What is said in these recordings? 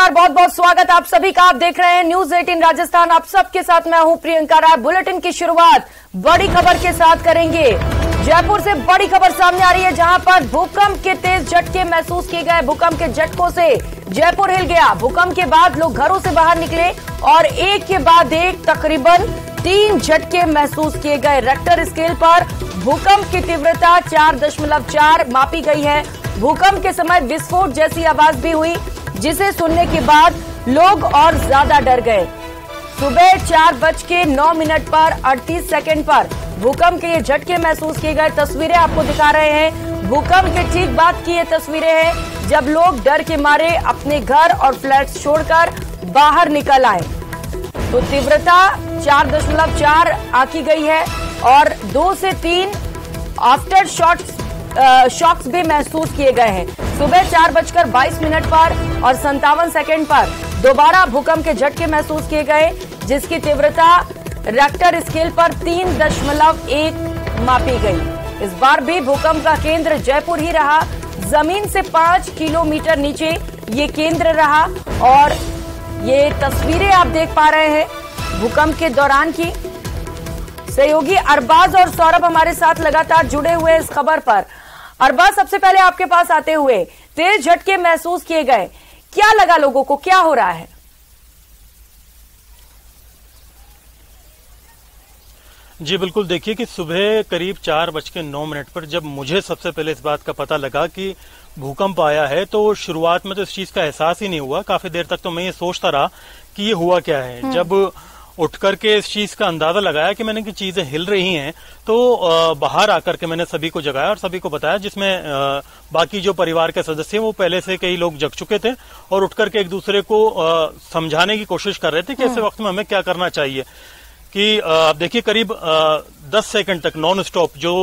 नमस्कार, बहुत बहुत स्वागत आप सभी का। आप देख रहे हैं न्यूज 18 राजस्थान। आप सबके साथ मैं हूं प्रियंका राय। बुलेटिन की शुरुआत बड़ी खबर के साथ करेंगे। जयपुर से बड़ी खबर सामने आ रही है, जहां पर भूकंप के तेज झटके महसूस किए गए। भूकंप के झटकों से जयपुर हिल गया। भूकंप के बाद लोग घरों से बाहर निकले और एक के बाद एक तकरीबन 3 झटके महसूस किए गए। रेक्टर स्केल पर भूकंप की तीव्रता 4.4 मापी गई है। भूकंप के समय विस्फोट जैसी आवाज भी हुई, जिसे सुनने के बाद लोग और ज्यादा डर गए। सुबह 4:09 पर 38 सेकंड पर भूकंप के ये झटके महसूस किए गए। तस्वीरें आपको दिखा रहे हैं। भूकंप के ठीक बाद की ये तस्वीरें हैं, जब लोग डर के मारे अपने घर और फ्लैट छोड़कर बाहर निकल आए। तो तीव्रता 4.4 आंकी गई है और 2 से 3 आफ्टर शॉक्स भी महसूस किए गए हैं। सुबह 4:22 पर और 57 सेकंड पर दोबारा भूकंप के झटके महसूस किए गए, जिसकी तीव्रता रेक्टर स्केल पर 3.1 मापी गई। इस बार भी भूकंप का केंद्र जयपुर ही रहा। जमीन से 5 किलोमीटर नीचे ये केंद्र रहा और ये तस्वीरें आप देख पा रहे हैं भूकंप के दौरान की। सहयोगी अरबाज और सौरभ हमारे साथ लगातार जुड़े हुए इस खबर पर। अरबाज, सबसे पहले आपके पास आते हुए, तेज झटके महसूस किए गए, क्या लगा लोगों को, क्या हो रहा है? जी बिल्कुल, देखिए कि सुबह करीब 4:09 पर जब मुझे सबसे पहले इस बात का पता लगा कि भूकंप आया है, तो शुरुआत में तो इस चीज का एहसास ही नहीं हुआ। काफी देर तक तो मैं ये सोचता रहा कि ये हुआ क्या है। जब उठ करके इस चीज का अंदाजा लगाया कि मैंने कि चीजें हिल रही हैं, तो बाहर आकर के मैंने सभी को जगाया और सभी को बताया, जिसमें बाकी जो परिवार के सदस्य हैं वो पहले से कई लोग जग चुके थे और उठ करके एक दूसरे को समझाने की कोशिश कर रहे थे कि ऐसे वक्त में हमें क्या करना चाहिए। कि आप देखिए करीब 10 सेकंड तक नॉन स्टॉप जो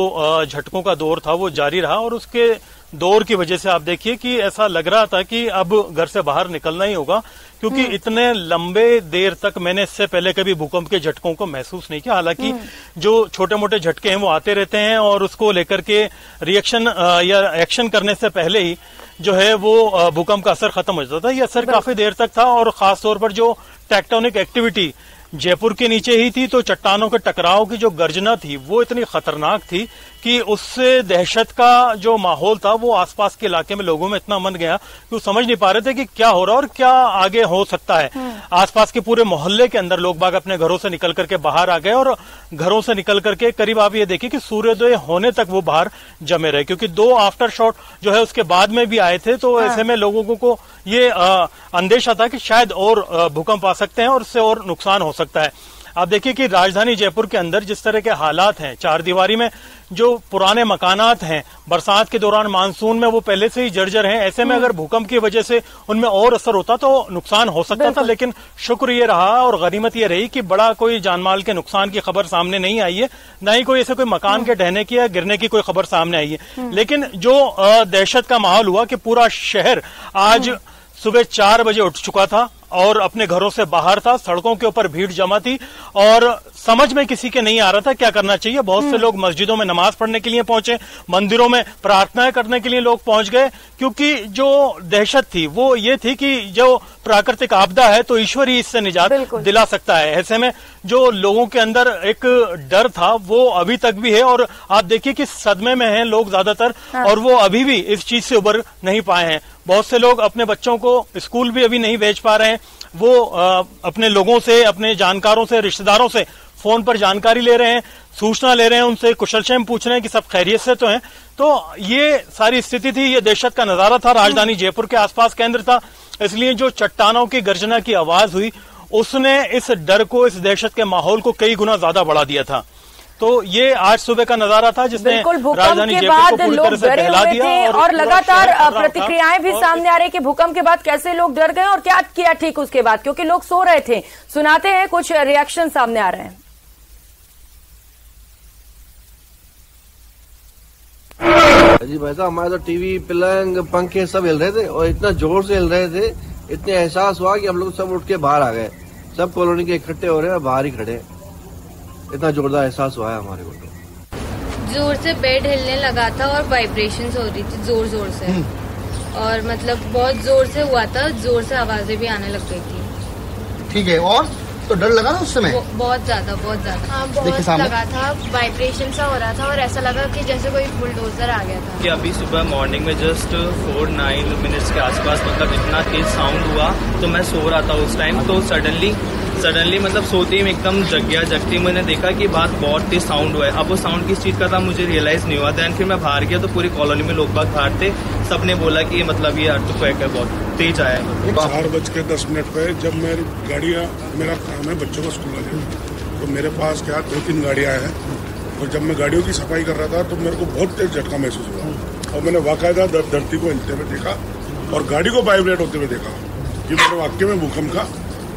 झटकों का दौर था वो जारी रहा और उसके दौर की वजह से आप देखिए कि ऐसा लग रहा था कि अब घर से बाहर निकलना ही होगा, क्योंकि इतने लंबे देर तक मैंने इससे पहले कभी भूकंप के झटकों को महसूस नहीं किया। हालांकि जो छोटे मोटे झटके हैं वो आते रहते हैं और उसको लेकर के रिएक्शन या एक्शन करने से पहले ही जो है वो भूकंप का असर खत्म हो जाता था। ये असर काफी देर तक था और खासतौर पर जो टेक्टोनिक एक्टिविटी जयपुर के नीचे ही थी, तो चट्टानों के टकराव की जो गर्जना थी वो इतनी खतरनाक थी कि उससे दहशत का जो माहौल था वो आसपास के इलाके में लोगों में इतना मन गया कि वो समझ नहीं पा रहे थे कि क्या हो रहा है और क्या आगे हो सकता है। आसपास के पूरे मोहल्ले के अंदर लोग बाग अपने घरों से निकल करके बाहर आ गए और घरों से निकल करके करीब आप ये देखिए कि सूर्योदय होने तक वो बाहर जमे रहे, क्योंकि 2 आफ्टर शॉट जो है उसके बाद में भी आए थे। तो ऐसे में लोगों को ये अंदेशा था कि शायद और भूकंप आ सकते हैं और इससे और नुकसान हो सकता है। आप देखिए कि राजधानी जयपुर के अंदर जिस तरह के हालात हैं, 4 दीवारी में जो पुराने मकानात हैं, बरसात के दौरान मानसून में वो पहले से ही जर्जर हैं। ऐसे में अगर भूकंप की वजह से उनमें और असर होता तो नुकसान हो सकता था, लेकिन शुक्र ये रहा और गनीमत ये रही कि बड़ा कोई जानमाल के नुकसान की खबर सामने नहीं आई है, न ही कोई ऐसे कोई मकान के ढहने की या गिरने की कोई खबर सामने आई है। लेकिन जो दहशत का माहौल हुआ कि पूरा शहर आज सुबह 4 बजे उठ चुका था और अपने घरों से बाहर था, सड़कों के ऊपर भीड़ जमा थी और समझ में किसी के नहीं आ रहा था क्या करना चाहिए। बहुत से लोग मस्जिदों में नमाज पढ़ने के लिए पहुंचे, मंदिरों में प्रार्थनाएं करने के लिए लोग पहुंच गए, क्योंकि जो दहशत थी वो ये थी कि जो प्राकृतिक आपदा है तो ईश्वर ही इससे निजात दिला सकता है। ऐसे में जो लोगों के अंदर एक डर था वो अभी तक भी है और आप देखिए कि सदमे में हैं लोग ज्यादातर और वो अभी भी इस चीज से उबर नहीं पाए हैं। बहुत से लोग अपने बच्चों को स्कूल भी अभी नहीं भेज पा रहे हैं। वो अपने लोगों से, अपने जानकारों से, रिश्तेदारों से फोन पर जानकारी ले रहे हैं, सूचना ले रहे हैं, उनसे कुशलक्षेम पूछ रहे हैं कि सब खैरियत से तो हैं। तो ये सारी स्थिति थी, ये दहशत का नजारा था। राजधानी जयपुर के आसपास केंद्र था, इसलिए जो चट्टानों की गर्जना की आवाज हुई उसने इस डर को, इस दहशत के माहौल को कई गुना ज्यादा बढ़ा दिया था। तो ये आज सुबह का नजारा था जिसने राजधानी जयपुर को पूरी तरह से बहला दिया और लगातार प्रतिक्रियाएं भी सामने आ रही कि भूकंप के बाद कैसे लोग डर गए और क्या किया ठीक उसके बाद, क्योंकि लोग सो रहे थे। सुनाते हैं, कुछ रिएक्शन सामने आ रहे हैं। जी भाई साहब, हमारे तो टीवी, पलंग, पंखे सब हिल रहे थे और इतना जोर से हिल रहे थे, इतने एहसास हुआ कि हम लोग सब उठ के बाहर आ गए। सब कॉलोनी के इकट्ठे हो रहे हैं और बाहर ही खड़े। इतना जोरदार एहसास हुआ है हमारे को। जोर से बेड हिलने लगा था और वाइब्रेशंस हो रही थी जोर जोर से। और मतलब बहुत जोर से हुआ था, जोर से आवाजें भी आने लग गई थी। ठीक है, और तो डर लगा ना उस समय? बहुत ज्यादा हाँ, बहुत लगा था, वाइब्रेशन सा हो रहा था और ऐसा लगा कि जैसे कोई बुलडोजर आ गया था। कि अभी सुबह मॉर्निंग में जस्ट 4-9 मिनट्स के आसपास मतलब इतना तेज साउंड हुआ, तो मैं सो रहा था उस टाइम, तो सडनली मतलब सोते ही एकदम जग गया। जगते ही मैंने देखा कि बात बहुत तेज साउंड हुआ है। अब वो साउंड किस चीज का था मुझे रियलाइज नहीं हुआ। दैन फिर मैं बाहर गया तो पूरी कॉलोनी में लोग बाग बाहर थे, सबने बोला कि मतलब ये अर्थक्वेक है, बहुत तेज आया है। 4:10 पे जब मेरी गाड़ियाँ, मेरा काम है बच्चों को स्कूल लाने, तो मेरे पास क्या 2-3 गाड़ियाँ हैं, और जब मैं गाड़ियों की सफाई कर रहा था तो मेरे को बहुत तेज झटका महसूस हुआ और मैंने वाकायदा धरती को हिलते हुए देखा और गाड़ी को वाइब्रेट होते हुए देखा कि मेरे वाक्य में भूकंप का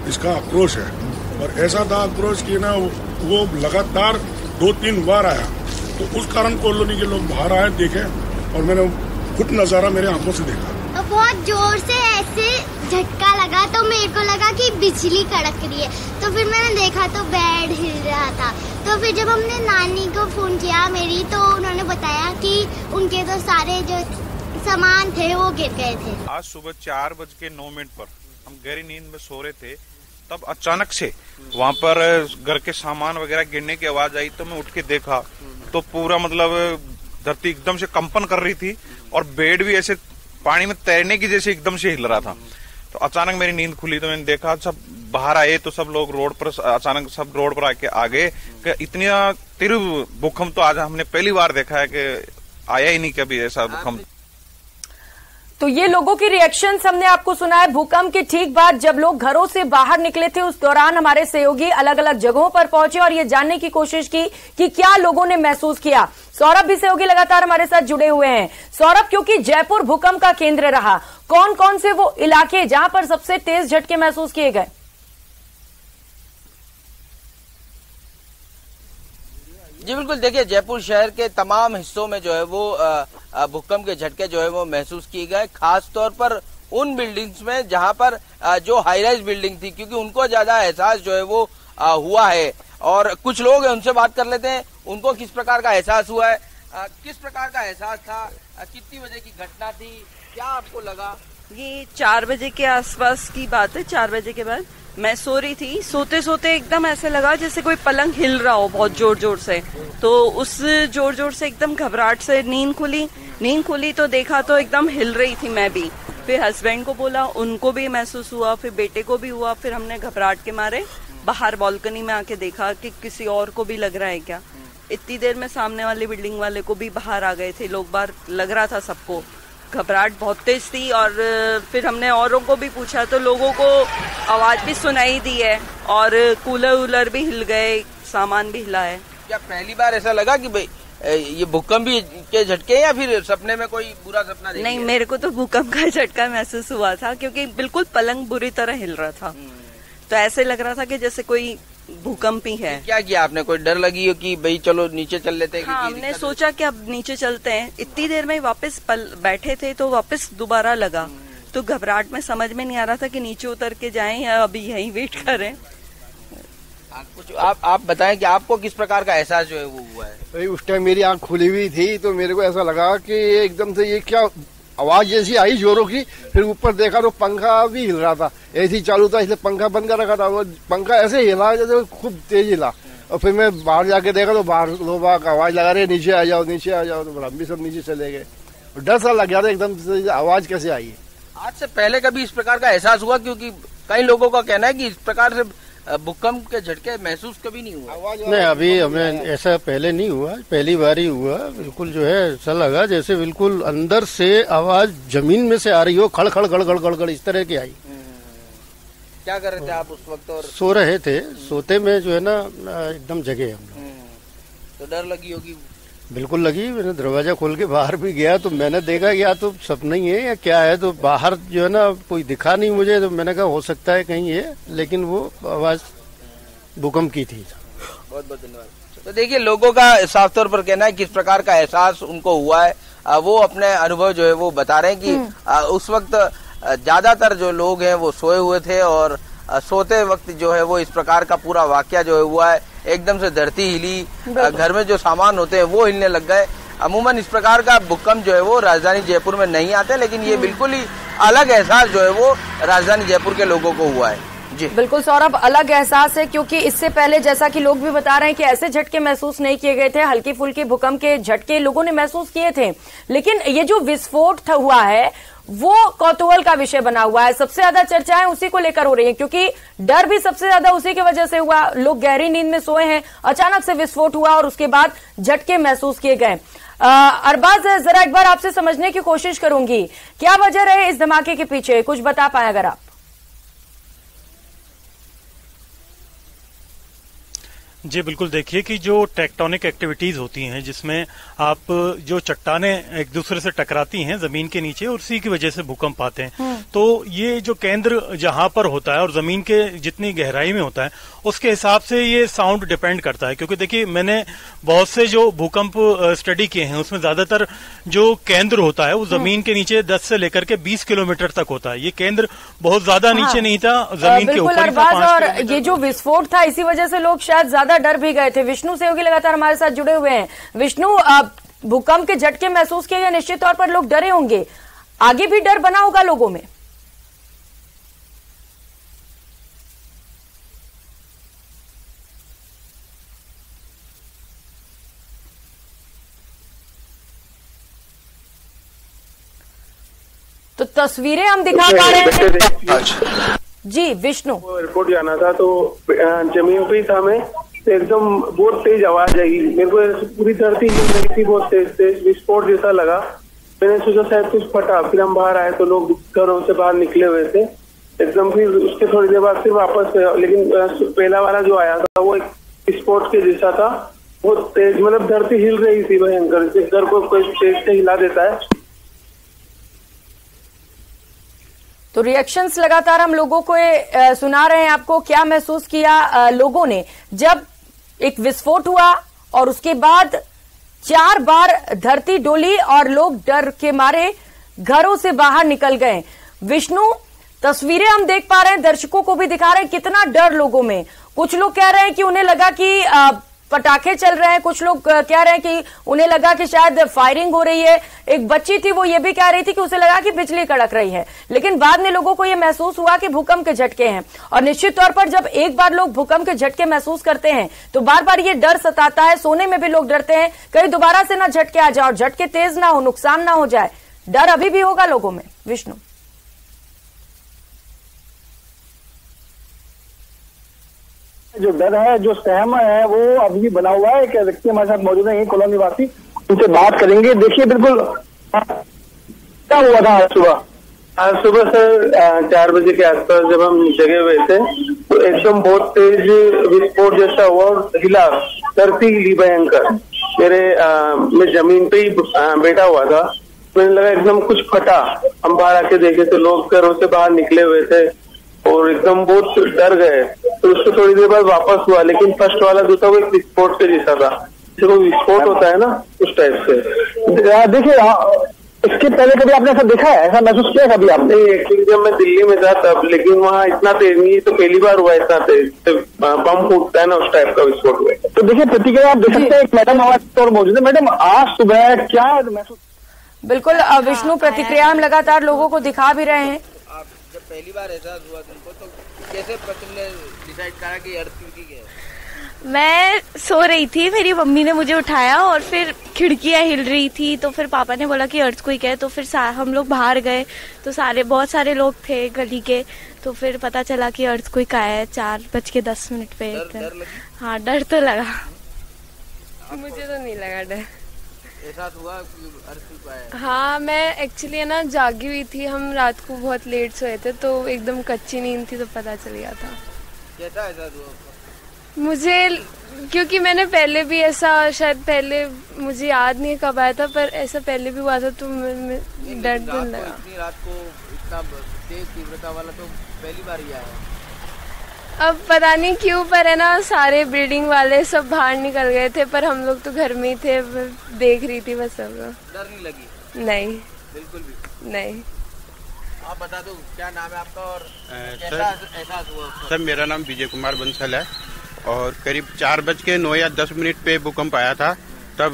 इसका आक्रोश है। और ऐसा था आक्रोश कि ना वो लगातार 2-3 बार आया, तो उस कारण कॉलोनी के लोग बाहर आए, देखे, और मैंने खुद नजारा मेरे आंखों से देखा। तो बहुत जोर से ऐसे झटका लगा तो मेरे को लगा कि बिजली कड़क रही है, तो फिर मैंने देखा तो बेड हिल रहा था। तो फिर जब हमने नानी को फोन किया मेरी, तो उन्होंने बताया कि उनके तो सारे जो सामान थे वो गिर गए थे। आज सुबह 4:09 पर हम गहरी नींद में सो रहे थे, तब अचानक से वहाँ पर घर के सामान वगैरह गिरने की आवाज आई। तो मैं उठ के देखा तो पूरा मतलब धरती एकदम से कंपन कर रही थी और बेड भी ऐसे पानी में तैरने की जैसे एकदम से हिल रहा था। तो अचानक मेरी नींद खुली तो मैंने देखा, सब बाहर आए तो सब लोग रोड पर, अचानक सब रोड पर आके आ गए कि इतना तीव्र भूकंप तो आज हमने पहली बार देखा है कि आया ही नहीं कभी ऐसा भूकंप। तो ये लोगों की रिएक्शंस हमने आपको सुना है। भूकंप के ठीक बाद जब लोग घरों से बाहर निकले थे, उस दौरान हमारे सहयोगी अलग अलग जगहों पर पहुंचे और ये जानने की कोशिश की कि क्या लोगों ने महसूस किया। सौरभ भी सहयोगी लगातार हमारे साथ जुड़े हुए हैं। सौरभ, क्योंकि जयपुर भूकंप का केंद्र रहा, कौन कौन से वो इलाके जहां पर सबसे तेज झटके महसूस किए गए? जी बिल्कुल, देखिए जयपुर शहर के तमाम हिस्सों में जो है वो भूकंप के झटके जो है वो महसूस किए गए। खास तौर पर उन बिल्डिंग्स में जहां पर जो हाई राइज बिल्डिंग थी, क्योंकि उनको ज्यादा एहसास जो है वो हुआ है। और कुछ लोग हैं, उनसे बात कर लेते हैं, उनको किस प्रकार का एहसास हुआ है, किस प्रकार का एहसास था, कितनी बजे की घटना थी, क्या आपको लगा? ये 4 बजे के आसपास की बात है। 4 बजे के बाद मैं सो रही थी, सोते सोते एकदम ऐसे लगा जैसे कोई पलंग हिल रहा हो बहुत जोर जोर से। तो उस जोर जोर से एकदम घबराहट से नींद खुली तो देखा तो एकदम हिल रही थी मैं भी। फिर हस्बैंड को बोला, उनको भी महसूस हुआ, फिर बेटे को भी हुआ। फिर हमने घबराहट के मारे बाहर बालकनी में आके देखा कि किसी और को भी लग रहा है क्या। इतनी देर में सामने वाली बिल्डिंग वाले को भी बाहर आ गए थे लोग, बाहर लग रहा था सबको। घबराहट बहुत तेज थी और फिर हमने औरों को भी पूछा तो लोगों को आवाज भी सुनाई दी है और कूलर वूलर भी हिल गए, सामान भी हिला है। क्या पहली बार ऐसा लगा कि भाई ये भूकंप के झटके या फिर सपने में कोई बुरा सपना देख नहीं, मेरे को तो भूकंप का झटका महसूस हुआ था, क्योंकि बिल्कुल पलंग बुरी तरह हिल रहा था। तो ऐसे लग रहा था कि जैसे कोई भूकंप ही है। क्या किया आपने? कोई डर लगी हो कि भाई चलो नीचे चल लेते हैं? हाँ, हमने सोचा कि अब नीचे चलते हैं। इतनी देर में वापस बैठे थे तो वापस दोबारा लगा, तो घबराहट में समझ में नहीं आ रहा था कि नीचे उतर के जाएं या अभी यहीं वेट करें। आप बताएं कि आपको किस प्रकार का एहसास जो है वो हुआ है? भाई उस टाइम मेरी आंख खुली हुई थी तो मेरे को ऐसा लगा कि एकदम से ये क्या आवाज जैसी आई जोरों की। फिर ऊपर देखा तो पंखा भी हिल रहा था, एसी चालू था इसलिए पंखा बंद कर रखा था। वो पंखा ऐसे हिला जैसे खूब तेज हिला। और फिर मैं बाहर जाके देखा तो बाहर लोग आवाज लगा रहे नीचे आ जाओ नीचे आ जाओ, तो हम भी सब नीचे चले गए। डर सा लग गया था एकदम से, आवाज कैसे आई है। आज से पहले कभी इस प्रकार का एहसास हुआ? क्योंकि कई लोगों का कहना है कि इस प्रकार से भूकंप के झटके महसूस कभी नहीं हुआ। नहीं, अभी हमें ऐसा पहले नहीं हुआ, पहली बार ही हुआ। बिल्कुल जो है ऐसा लगा जैसे बिल्कुल अंदर से आवाज जमीन में से आ रही हो, खड़ खड़ खड़ खड़ खड़ खड़ इस तरह की आई। क्या कर रहे थे आप उस वक्त? और सो रहे थे, सोते में जो है ना एकदम जगे हम लोग। तो डर लगी होगी? बिल्कुल लगी। मैंने दरवाजा खोल के बाहर भी गया तो मैंने देखा कि या तो सपना ही है या क्या है। तो बाहर जो है ना कोई दिखा नहीं मुझे, तो मैंने कहा हो सकता है कहीं है, लेकिन वो आवाज भूकंप की थी। बहुत बहुत धन्यवाद। तो देखिए लोगों का साफ तौर पर कहना है किस प्रकार का एहसास उनको हुआ है, वो अपने अनुभव जो है वो बता रहे हैं कि उस वक्त ज्यादातर जो लोग हैं वो सोए हुए थे और सोते वक्त जो है वो इस प्रकार का पूरा वाकया जो है हुआ है। एकदम से धरती हिली, घर में जो सामान होते हैं वो हिलने लग गए। अमूमन इस प्रकार का भूकंप जो है वो राजधानी जयपुर में नहीं आते, लेकिन ये बिल्कुल ही अलग एहसास जो है वो राजधानी जयपुर के लोगों को हुआ है। जी बिल्कुल सौरभ, अलग एहसास है क्योंकि इससे पहले जैसा कि लोग भी बता रहे हैं कि ऐसे झटके महसूस नहीं किए गए थे। हल्की फुल्की भूकंप के झटके लोगों ने महसूस किए थे, लेकिन ये जो विस्फोट हुआ है वो कौतूहल का विषय बना हुआ है। सबसे ज्यादा चर्चाएं उसी को लेकर हो रही हैं क्योंकि डर भी सबसे ज्यादा उसी की वजह से हुआ। लोग गहरी नींद में सोए हैं, अचानक से विस्फोट हुआ और उसके बाद झटके महसूस किए गए। अरबाज, जरा एक बार आपसे समझने की कोशिश करूंगी, क्या वजह रहे इस धमाके के पीछे, कुछ बता पाए अगर आप? जी बिल्कुल, देखिए कि जो टेक्टोनिक एक्टिविटीज होती हैं जिसमें आप जो चट्टानें एक दूसरे से टकराती हैं जमीन के नीचे और उसी की वजह से भूकंप आते हैं, तो ये जो केंद्र जहां पर होता है और जमीन के जितनी गहराई में होता है उसके हिसाब से ये साउंड डिपेंड करता है। क्योंकि देखिए मैंने बहुत से जो भूकंप स्टडी किए हैं उसमें ज्यादातर जो केंद्र होता है वो जमीन के नीचे 10 से लेकर के 20 किलोमीटर तक होता है। ये केंद्र बहुत ज्यादा नीचे नहीं था, जमीन के ऊपर ही था। और ये जो विस्फोट था इसी वजह से लोग शायद ज्यादा डर भी गए थे। विष्णु सहयोगी लगातार हमारे साथ जुड़े हुए हैं। विष्णु, भूकंप के झटके महसूस किए गए, निश्चित तौर पर लोग डरे होंगे, आगे भी डर बना होगा लोगों में? तो तस्वीरें हम दिखा पा रहे हैं। जी विष्णु, एयरपोर्ट जाना था तो जमीन पे ही था मैं, एकदम बहुत तेज आवाज आई, मेरे को पूरी धरती हिल रही थी, बहुत तेज विस्फोट जैसा लगा। मैंने सोचा शायद कुछ फटा, फिर हम बाहर आए तो लोग घरों से बाहर निकले हुए थे एकदम। फिर उसके थोड़ी देर बाद फिर वापस, लेकिन पहला वाला जो आया था वो एक विस्फोट के जैसा था, बहुत तेज, मतलब धरती हिल रही थी भयंकर, घर को कोई तेज से हिला देता है। तो रिएक्शंस लगातार हम लोगों को सुना रहे हैं। आपको क्या महसूस किया लोगों ने जब एक विस्फोट हुआ और उसके बाद 4 बार धरती डोली और लोग डर के मारे घरों से बाहर निकल गए? विष्णु, तस्वीरें हम देख पा रहे हैं, दर्शकों को भी दिखा रहे हैं, कितना डर लोगों में। कुछ लोग कह रहे हैं कि उन्हें लगा कि पटाखे चल रहे हैं, कुछ लोग कह रहे हैं कि उन्हें लगा कि शायद फायरिंग हो रही है। एक बच्ची थी, वो ये भी कह रही थी कि उसे लगा कि बिजली कड़क रही है। लेकिन बाद में लोगों को ये महसूस हुआ कि भूकंप के झटके हैं। और निश्चित तौर पर जब एक बार लोग भूकंप के झटके महसूस करते हैं तो बार बार ये डर सताता है। सोने में भी लोग डरते हैं कहीं दोबारा से ना झटके आ जाए और झटके तेज ना हो, नुकसान ना हो जाए। डर अभी भी होगा लोगों में। विष्णु, जो डर है, जो सहम है, वो अभी भी बना हुआ है। क्या व्यक्ति हमारे साथ मौजूद है, कॉलोनी निवासी, उनसे बात करेंगे। देखिए बिल्कुल क्या हुआ था आज सुबह सर 4 बजे के आसपास जब हम जगे हुए थे तो एकदम बहुत तेज विस्फोट जैसा हुआ और हिला, धरती हिली भयंकर। मैं जमीन पे ही बैठा हुआ था, मैंने लगा एकदम कुछ फटा। हम बाहर आके देखे तो लोग घरों से बाहर निकले हुए थे और एकदम बहुत डर गए। तो उसको थोड़ी देर बाद वापस हुआ, लेकिन फर्स्ट वाला जो था वो एक विस्फोट से जैसा था, जो विस्फोट होता है ना उस टाइप से। देखिए इसके पहले कभी आपने ऐसा देखा है, ऐसा महसूस किया कभी आपने? एक्चुअली जब मैं दिल्ली में था तब, लेकिन वहाँ इतना तेज नहीं, तो पहली बार हुआ इतना तेज, बम फूटता है ना उस टाइप का विस्फोट हुआ। तो देखिए प्रतिक्रिया आप देख सकते हैं, मैडम हमारे और मौजूद है। मैडम, आज सुबह क्या महसूस? बिल्कुल विष्णु, प्रतिक्रिया हम लगातार लोगों को दिखा भी रहे हैं। जब पहली बार एहसास हुआ तुमको तो कैसे तुमने डिसाइड करा कि अर्थ क्यों है? मैं सो रही थी, मेरी मम्मी ने मुझे उठाया और फिर खिड़कियां हिल रही थी, तो फिर पापा ने बोला कि अर्थक्वेक है। तो फिर हम लोग बाहर गए तो बहुत सारे लोग थे गली के, तो फिर पता चला कि अर्थक्वेक आया है 4:10 पे। हाँ, डर तो लगा। मुझे तो नहीं लगा डर। एहसास हुआ कि अर्थक्वेक आया? हाँ, मैं एक्चुअली है ना जागी हुई थी, हम रात को बहुत लेट सोए थे तो एकदम कच्ची नींद थी तो पता चल गया था। कैसा एहसास हुआ? मुझे, क्योंकि मैंने पहले भी ऐसा, शायद पहले मुझे याद नहीं कब आया था, पर ऐसा पहले भी हुआ था तो डर लगा। इतनी रात को इतना तेज तीव्रता वाला तो पहली बार ही आया। अब पता नहीं क्यों, पर है ना सारे बिल्डिंग वाले सब बाहर निकल गए थे, पर हम लोग तो घर में ही थे, देख रही थी बस सब लोग। डर नहीं लगी? नहीं, बिल्कुल भी नहीं। आप बता दो क्या नाम है आपका और कैसा एहसास हुआ? सर मेरा नाम विजय कुमार बंसल है और करीब 4:09 या 10 पे भूकंप आया था। तब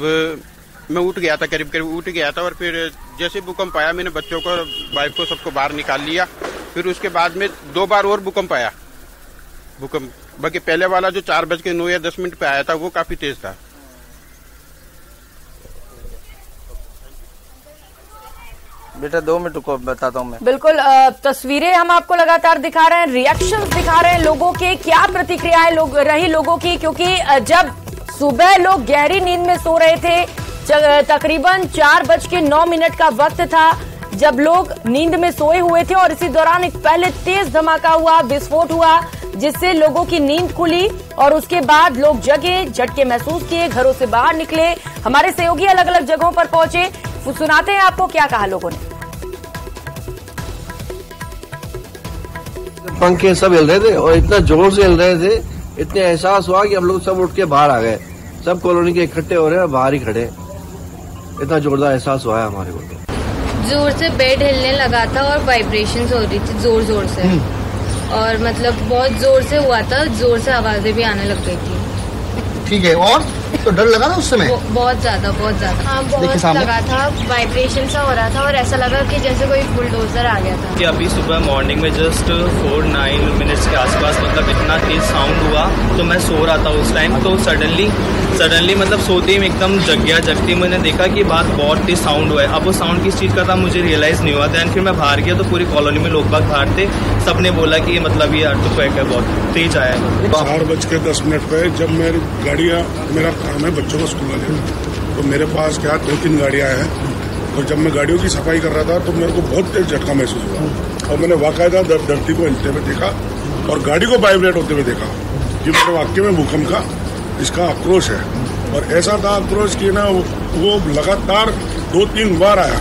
मैं उठ गया था, करीब करीब उठ गया था। और फिर जैसे भूकंप आया मैंने बच्चों को, वाइफ को, सबको बाहर निकाल लिया। फिर उसके बाद में 2 बार और भूकंप आया। बाकी पहले वाला जो 4:09 या 10 मिनट पे आया था वो काफी तेज था। बेटा 2 मिनट को बताता हूँ मैं। बिल्कुल, तस्वीरें हम आपको लगातार दिखा रहे हैं, रिएक्शंस दिखा रहे हैं लोगों के, क्या प्रतिक्रियाएं रही लोगों की, क्योंकि जब सुबह लोग गहरी नींद में सो रहे थे, तकरीबन 4:09 का वक्त था जब लोग नींद में सोए हुए थे और इसी दौरान एक पहले तेज धमाका हुआ, विस्फोट हुआ, जिससे लोगों की नींद खुली और उसके बाद लोग जगे, झटके महसूस किए, घरों से बाहर निकले। हमारे सहयोगी अलग अलग जगहों पर पहुंचे, सुनाते हैं आपको क्या कहा लोगों ने। पंखे सब हिल रहे थे और इतना जोर से हिल रहे थे, इतने एहसास हुआ कि हम लोग सब उठ के बाहर आ गए। सब कॉलोनी के इकट्ठे हो रहे हैं और बाहर ही खड़े। इतना जोरदार एहसास हुआ है हमारे को। जोर से बेड हिलने लगा था और वाइब्रेशंस हो रही थी जोर जोर से, और मतलब बहुत जोर से हुआ था, जोर से आवाजें भी आने लग गई थी। ठीक है, और तो डर लगा ना उस समय? बहुत ज्यादा, बहुत ज्यादा। हाँ, बहुत लगा था, वाइब्रेशन सा हो रहा था और ऐसा लगा कि जैसे कोई बुलडोजर आ गया था। कि अभी सुबह मॉर्निंग में जस्ट 4-9 मिनट्स के आसपास मतलब इतना तेज साउंड हुआ, तो मैं सो रहा था उस टाइम। तो सडनली मतलब सोते ही एकदम जग गया। जगती मैंने देखा कि बहुत तेज साउंड हुआ है। अब वो साउंड किस चीज का था मुझे रियलाइज नहीं हुआ था। फिर मैं बाहर गया तो पूरी कॉलोनी में लोग बाग बाहर थे, सबने बोला कि मतलब ये अर्थक्वेक है, बहुत तेज आया है। 4:10 पे जब मेरी गाड़ियाँ, मेरा काम है बच्चों को स्कूल लेना, तो मेरे पास क्या 2-3 गाड़ियाँ हैं। और जब मैं गाड़ियों की सफाई कर रहा था तो मेरे को बहुत तेज झटका महसूस हुआ और मैंने वाकायदा धरती को हिलते हुए देखा और गाड़ी को वाइब्रेट होते हुए देखा। कि मेरे वाक्य में भूकंप का इसका आक्रोश है। और ऐसा था आक्रोश कि ना वो लगातार 2-3 बार आया,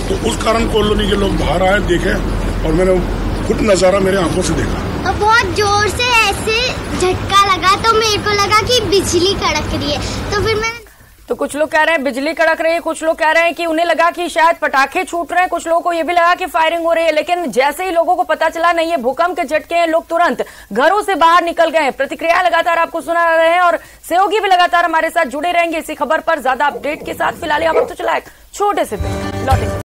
तो उस कारण कॉलोनी के लोग बाहर आए, देखे और मैंने खुद नजारा मेरे आंखों से देखा। तो बहुत जोर से ऐसे झटका लगा तो मेरे को लगा कि बिजली कड़क रही है। तो फिर मैंने कुछ लोग कह रहे हैं बिजली कड़क रही है, कुछ लोग कह रहे हैं कि उन्हें लगा कि शायद पटाखे छूट रहे हैं, कुछ लोगों को ये भी लगा कि फायरिंग हो रही है। लेकिन जैसे ही लोगों को पता चला नहीं ये भूकंप के झटके हैं, लोग तुरंत घरों से बाहर निकल गए। प्रतिक्रिया लगातार आपको सुना रहे हैं और सहयोगी भी लगातार हमारे साथ जुड़े रहेंगे इसी खबर पर ज्यादा अपडेट के साथ। फिलहाल यहाँ पर तो चला एक छोटे से ब्रेक, लौटेंगे।